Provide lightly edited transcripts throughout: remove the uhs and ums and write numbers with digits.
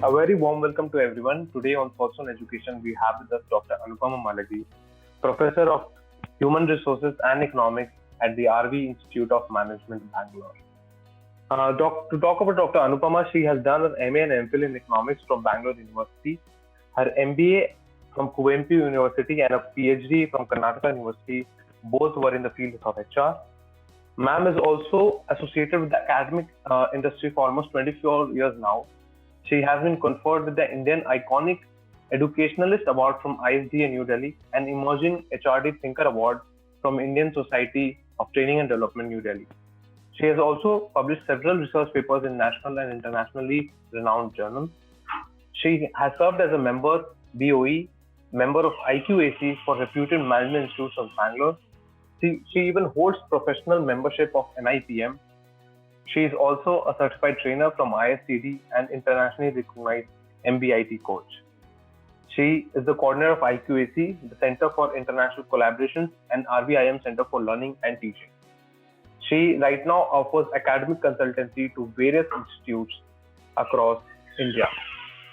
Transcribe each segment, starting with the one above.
A very warm welcome to everyone. Today on Thoughts on Education, we have with us Dr. Anupama Malagi, Professor of Human Resources and Economics at the RV Institute of Management, Bangalore. To talk about Dr. Anupama, she has done an MA and MPhil in Economics from Bangalore University, her MBA from Kuvempu University, and a PhD from Karnataka University. Both were in the field of HR. Ma'am is also associated with the academic industry for almost 24 years now. She has been conferred with the Indian Iconic Educationalist Award from ISDA New Delhi and Emerging HRD Thinker Award from Indian Society of Training and Development New Delhi. She has also published several research papers in national and internationally renowned journals. She has served as a member BOE, member of IQAC for reputed management institutes of Bangalore. She even holds professional membership of NIPM. She is also a certified trainer from ISTD and internationally recognized MBIT coach. She is the coordinator of IQAC, the Center for International Collaborations, and RVIM Center for Learning and Teaching. She right now offers academic consultancy to various institutes across India.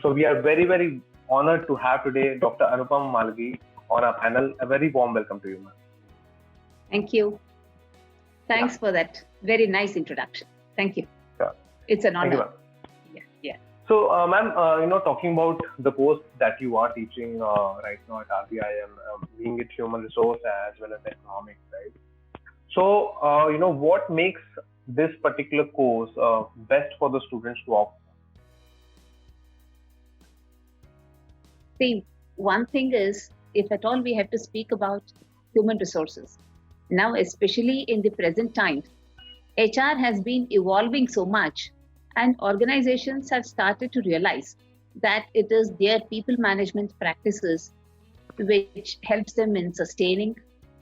So we are very, very honored to have today Dr. Anupama Malagi on our panel. A very warm welcome to you, ma'am. Thank you. Thanks for that very nice introduction. Thank you. Sure. It's an honor. Thank you, Yeah. So, ma'am, talking about the course that you are teaching right now at RVIM, being it human resource as well as economics, right? So, what makes this particular course best for the students to opt? See, one thing is, if at all we have to speak about human resources, now especially in the present times, HR has been evolving so much, and organizations have started to realize that it is their people management practices which helps them in sustaining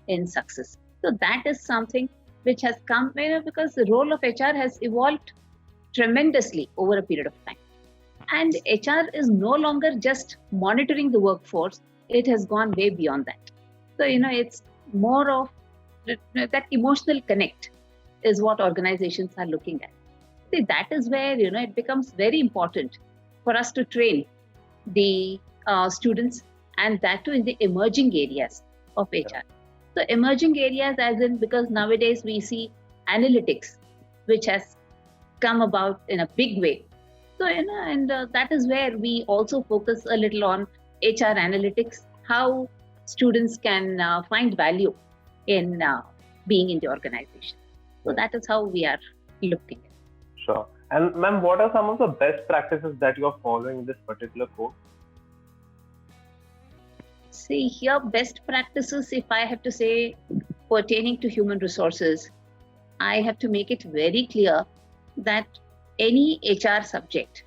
in success. So that is something which has come because the role of HR has evolved tremendously over a period of time. And HR is no longer just monitoring the workforce, it has gone way beyond that. So, it's more of that emotional connect is what organizations are looking at. See, that is where, it becomes very important for us to train the students, and that too in the emerging areas of HR. So emerging areas as in, because nowadays we see analytics, which has come about in a big way. So, that is where we also focus a little on HR analytics, how students can find value in being in the organization. So that is how we are looking at it. Sure. And ma'am, what are some of the best practices that you are following in this particular course? See, here best practices, if I have to say, pertaining to human resources, I have to make it very clear that any HR subject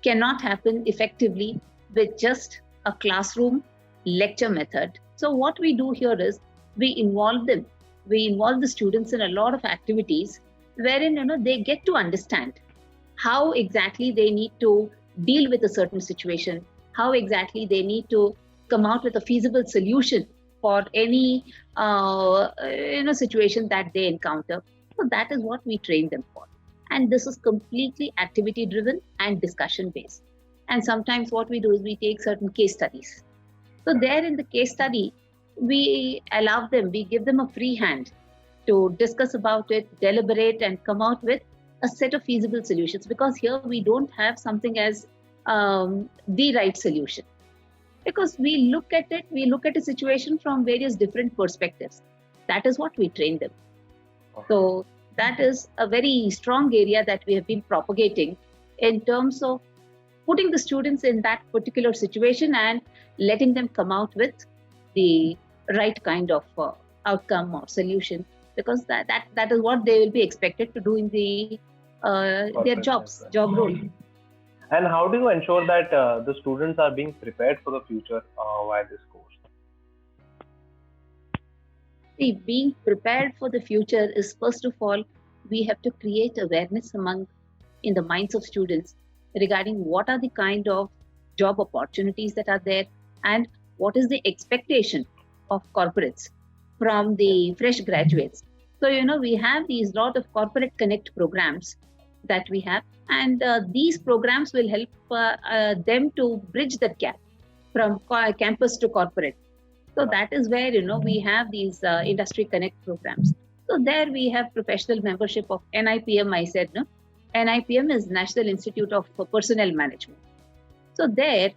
cannot happen effectively with just a classroom lecture method. So what we do here is we involve them. We involve the students in a lot of activities wherein they get to understand how exactly they need to deal with a certain situation, how exactly they need to come out with a feasible solution for any situation that they encounter. So that is what we train them for. And this is completely activity driven and discussion based. And sometimes what we do is we take certain case studies. So there in the case study, we allow them, we give them a free hand to discuss about it, deliberate, and come out with a set of feasible solutions. Because here we don't have something as the right solution. Because we look at a situation from various different perspectives. That is what we train them. Okay. So that is a very strong area that we have been propagating in terms of putting the students in that particular situation and letting them come out with the right kind of outcome or solution, because that is what they will be expected to do in their job role. And how do you ensure that the students are being prepared for the future via this course? See, being prepared for the future is, first of all, we have to create awareness in the minds of students regarding what are the kind of job opportunities that are there and what is the expectation of corporates from the fresh graduates. So, we have these lot of corporate connect programs that we have. And these programs will help them to bridge that gap from campus to corporate. So that is where, we have these industry connect programs. So there we have professional membership of NIPM, I said, no? NIPM is National Institute of Personnel Management. So there,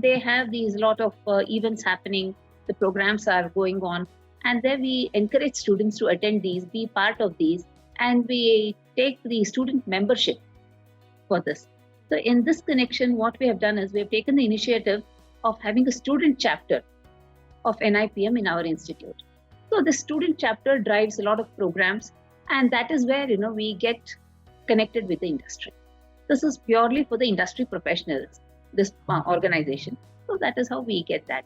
they have these lot of events happening, the programs are going on, and there we encourage students to attend these, be part of these, and we take the student membership for this. So in this connection, what we have done is we have taken the initiative of having a student chapter of NIPM in our institute. So the student chapter drives a lot of programs, and that is where, we get connected with the industry. This is purely for the industry professionals, this organization. So that is how we get that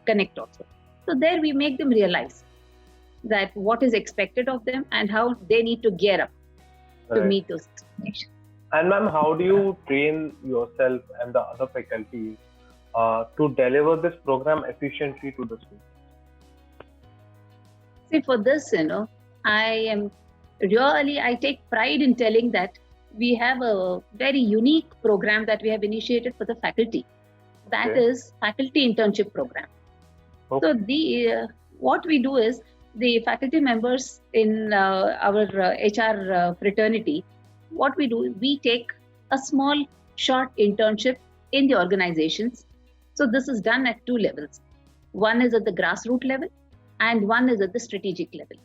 connect also. So there we make them realize that what is expected of them and how they need to gear up to meet those expectations. And ma'am, how do you train yourself and the other faculty to deliver this program efficiently to the students? See, for this, I take pride in telling that we have a very unique program that we have initiated for the faculty. That is faculty internship program. So what we do is the faculty members in our HR fraternity, what we do, we take a small short internship in the organizations. So this is done at two levels. One is at the grassroots level and one is at the strategic level.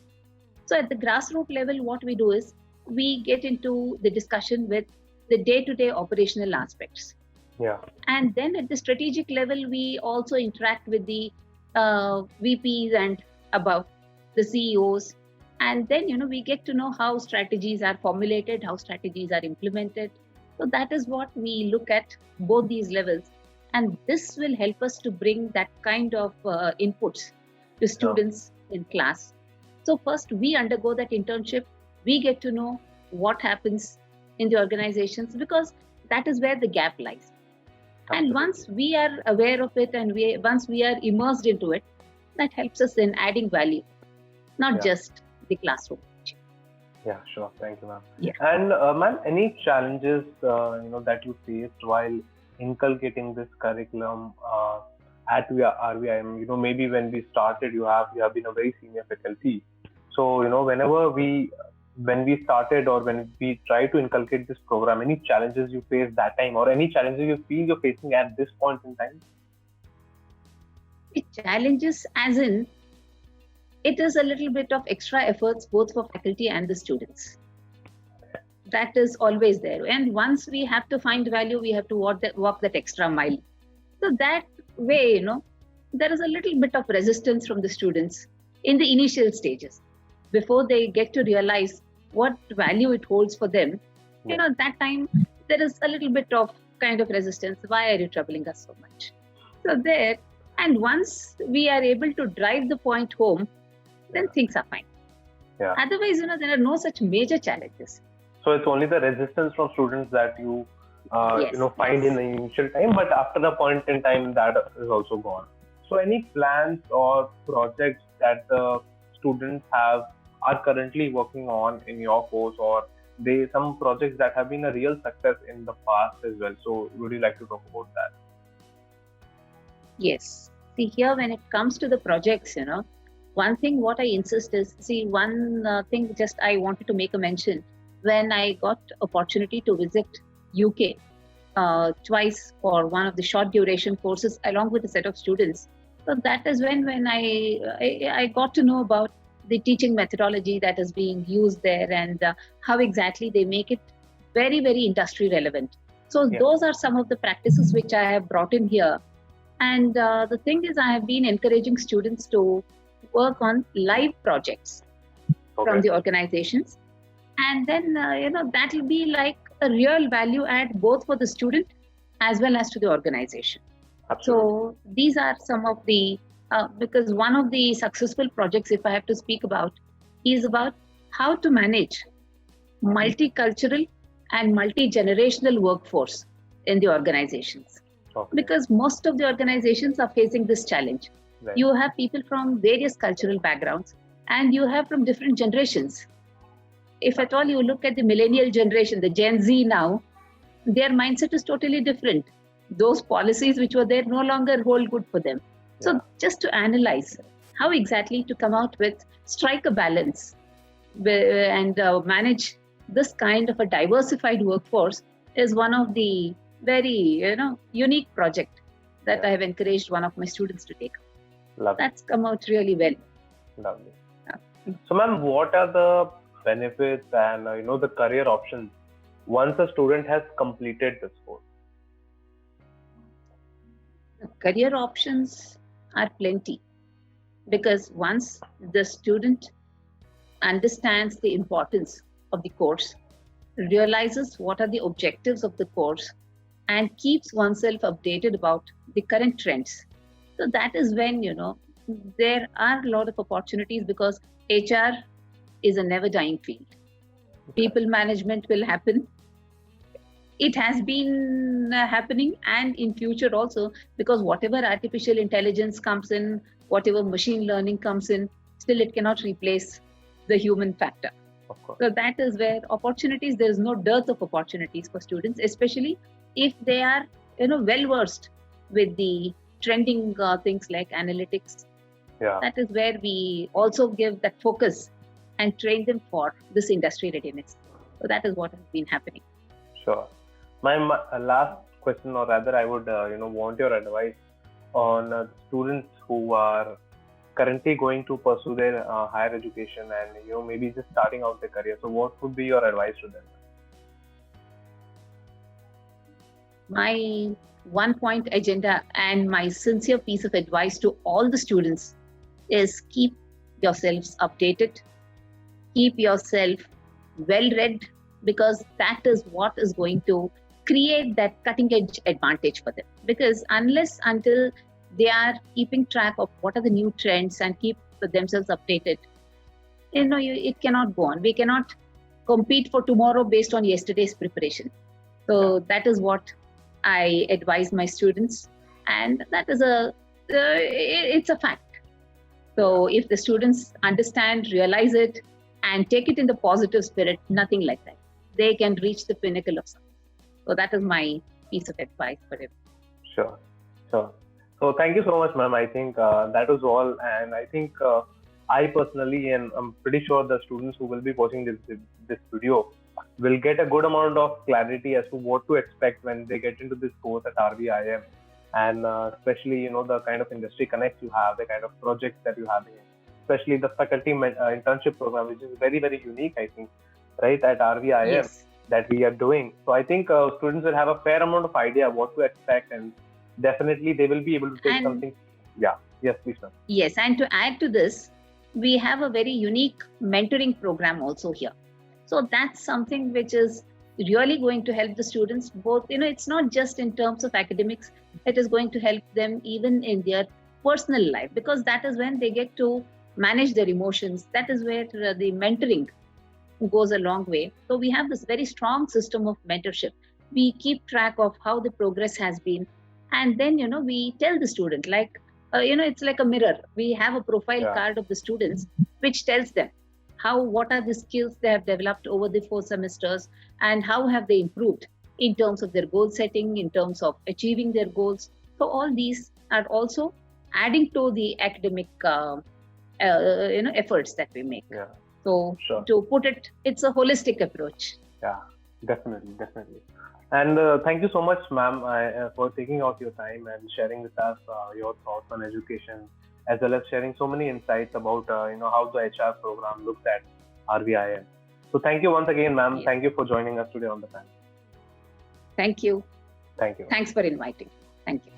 So at the grassroots level, what we do is we get into the discussion with the day-to-day operational aspects. Yeah. And then at the strategic level, we also interact with the VPs and above, the CEOs. And then, we get to know how strategies are formulated, how strategies are implemented. So that is what we look at both these levels. And this will help us to bring that kind of inputs to students in class. So first, we undergo that internship. We get to know what happens in the organizations because that is where the gap lies. Absolutely. And once we are aware of it and once we are immersed into it, that helps us in adding value, not just the classroom. Yeah, sure. Thank you, ma'am. Yeah. And ma'am, any challenges that you faced while inculcating this curriculum at RVIM? Maybe when we started, you have been a very senior faculty. So whenever when we started or when we try to inculcate this program, any challenges you faced that time or any challenges you feel you're facing at this point in time? The challenges as in, it is a little bit of extra efforts both for faculty and the students. That is always there. And once we have to find value, we have to walk that extra mile. So that way, there is a little bit of resistance from the students in the initial stages. Before they get to realize what value it holds for them, that time there is a little bit of kind of resistance. Why are you troubling us so much? So there, and once we are able to drive the point home, then things are fine. Yeah. Otherwise, there are no such major challenges. So it's only the resistance from students that you find in the initial time, but after the point in time that is also gone. So any plans or projects that the students are currently working on in your course, or some projects that have been a real success in the past as well? So would you like to talk about that? Yes. See, here when it comes to the projects, one thing what I insist is, one thing just I wanted to make a mention. When I got opportunity to visit UK twice for one of the short duration courses along with a set of students. So that is when I got to know about the teaching methodology that is being used there and how exactly they make it very, very industry relevant. So those are some of the practices which I have brought in here. And the thing is, I have been encouraging students to work on live projects from the organizations. And then, that will be like a real value add both for the student as well as to the organization. Absolutely. So these are some of the, because one of the successful projects, if I have to speak about, is about how to manage multicultural and multi-generational workforce in the organizations. Because most of the organizations are facing this challenge. Right. You have people from various cultural backgrounds and you have from different generations. if at all you look at the millennial generation, the Gen Z now, their mindset is totally different. Those policies which were there no longer hold good for them. So Yeah. just to analyze how exactly to come out with, strike a balance and manage this kind of a diversified workforce is one of the very unique project that Yeah. I have encouraged one of my students to take. Lovely. That's come out really well. Lovely. Yeah. So, ma'am, what are the benefits and the career options once a student has completed this course? The career options are plenty, because once the student understands the importance of the course, realizes what are the objectives of the course, and keeps oneself updated about the current trends. So that is when, there are a lot of opportunities, because HR is a never dying field. People management will happen. It has been happening, and in future also, because whatever artificial intelligence comes in, whatever machine learning comes in, still it cannot replace the human factor. Of course. So that is where opportunities, there is no dearth of opportunities for students, especially if they are well versed with the trending things like analytics. Yeah. That is where we also give that focus and train them for this industry readiness. So that is what has been happening. Sure. My last question, or rather, I would want your advice on students who are currently going to pursue their higher education and maybe just starting out their career. So, what would be your advice to them? My one-point agenda and my sincere piece of advice to all the students is keep yourselves updated, keep yourself well-read, because that is what is going to create that cutting-edge advantage for them. Because until they are keeping track of what are the new trends and keep themselves updated, it cannot go on. We cannot compete for tomorrow based on yesterday's preparation. So that is what I advise my students, and that is it's a fact. So if the students understand, realize it, and take it in the positive spirit, nothing like that, they can reach the pinnacle of something. So that is my piece of advice for him. Sure. So thank you so much, ma'am. I think that was all, and I think I personally, and I'm pretty sure the students who will be watching this video will get a good amount of clarity as to what to expect when they get into this course at RVIM, and especially the kind of industry connects you have, the kind of projects that you have, especially the faculty internship program, which is very, very unique, I think, right, at RVIM. Yes. That we are doing. So I think students will have a fair amount of idea what to expect, and definitely they will be able to take something. Yeah. Yes, please, ma'am. Yes, and to add to this, we have a very unique mentoring program also here. So that's something which is really going to help the students both. It's not just in terms of academics, it is going to help them even in their personal life, because that is when they get to manage their emotions. That is where the mentoring goes a long way. So we have this very strong system of mentorship. We keep track of how the progress has been, and then we tell the student, like it's like a mirror. We have a profile card of the students which tells them what are the skills they have developed over the 4 semesters, and how have they improved in terms of their goal setting, in terms of achieving their goals. So all these are also adding to the academic efforts that we make. Yeah. So to put it, it's a holistic approach. Yeah, definitely. And thank you so much, ma'am, for taking out your time and sharing with us your thoughts on education, as well as sharing so many insights about how the HR program looks at RVIM. So thank you once again, ma'am. Yes. Thank you for joining us today on the panel. Thank you. Thank you. Thanks for inviting. Thank you.